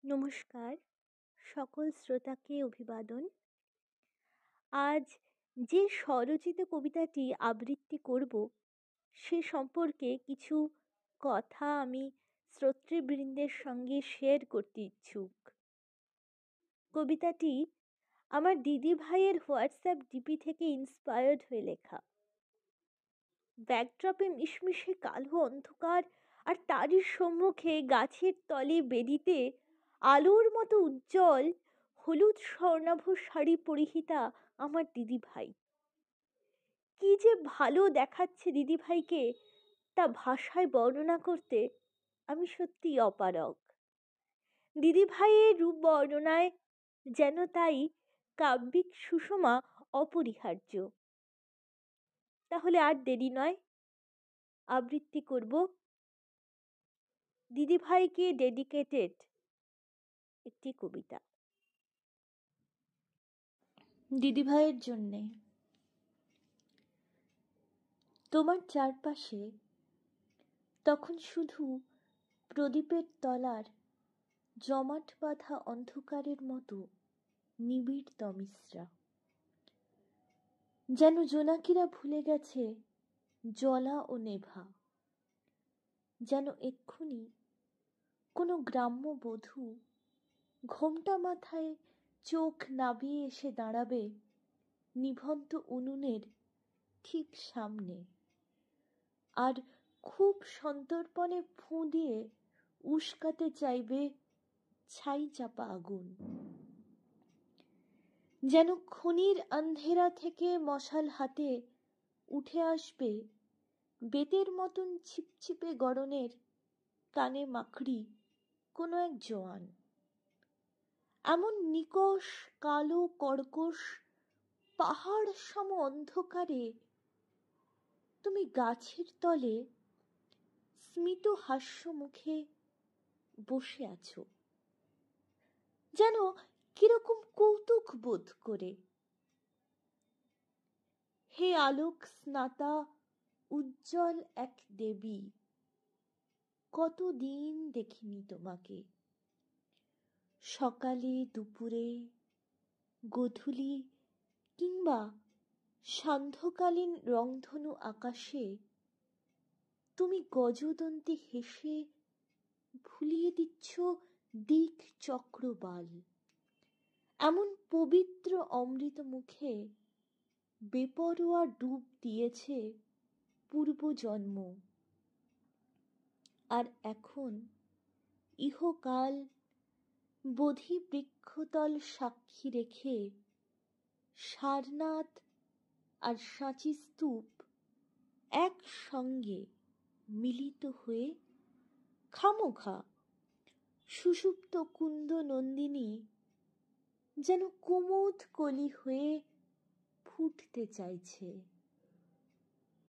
নমস্কার, সকল শ্রোতাকে অভিবাদন। আজ যে স্বরচিত কবিতাটি আবৃত্তি করব সে সম্পর্কে কিছু কথা আমি শ্রোতৃবৃন্দের সঙ্গে শেয়ার করতে ইচ্ছুক। কবিতাটি আমার দিদি ভাইয়ের হোয়াটসঅ্যাপ ডিপি থেকে ইন্সপায়ার্ড হয়ে লেখা। ব্যাকড্রপে মিশমিশে কালো অন্ধকার, আর তারই সম্মুখে গাছের তলে বেদিতে আলোর মতো উজ্জ্বল হলুদ স্বর্ণাভ শাড়ি পরিহিতা আমার দিদি ভাই। কি যে ভালো দেখাচ্ছে দিদি ভাইকে, তা ভাষায় বর্ণনা করতে আমি সত্যিই অপারগ। দিদি ভাইয়ের রূপ বর্ণনায় যেন তাই কাব্যিক সুষমা অপরিহার্য। তাহলে আর দেরি নয়, আবৃত্তি করব দিদিভাইকে ডেডিকেটেড একটি কবিতা। দিদিভাইয়ের জন্যে। তোমার চারপাশে তখন শুধু প্রদীপের তলার জমাট বাঁধা অন্ধকারের মতো নিবিড় তমিশ্রা, যেন জোনাকিরা ভুলে গেছে জলা ও নেভা। যেন এক্ষুনি কোনো গ্রাম্য বধূ ঘোমটা মাথায় চোখ নাবিয়ে এসে দাঁড়াবে নিভন্ত উনুনের ঠিক সামনে, আর খুব সন্তর্পণে ফুঁ দিয়ে উস্কাতে চাইবে ছাই চাপা আগুন। যেন খনির আন্ধেরা থেকে মশাল হাতে উঠে আসবে বেতের মতন ছিপছিপে গড়নের কানে মাকড়ি কোনো এক জোয়ান। এমন নিকষ কালো কর্কশ পাহাড় সম অন্ধকারে তুমি গাছের তলে স্মিত হাস্য মুখে বসে আছো, যেন কিরকম কৌতুক বোধ করে। হে আলোক স্নাতা উজ্জ্বল এক দেবী, কতদিন দেখিনি তোমাকে। সকালে দুপুরে গোধূলি কিংবা সান্ধ্যকালীন রংধনু আকাশে তুমি গজদন্তি হেসে ভুলিয়ে দিচ্ছ দিক চক্রবাল। এমন পবিত্র অমৃত মুখে বেপরোয়া ডুব দিয়েছে পূর্বজন্ম, আর এখন ইহকাল বোধি বৃক্ষতল সাক্ষী রেখে সারনাথ আর সাঁচি স্তূপ একসঙ্গে মিলিত হয়ে খামোখা সুষুপ্ত কুন্দ নন্দিনী যেন কুমুদ কলি হয়ে ফুটতে চাইছে।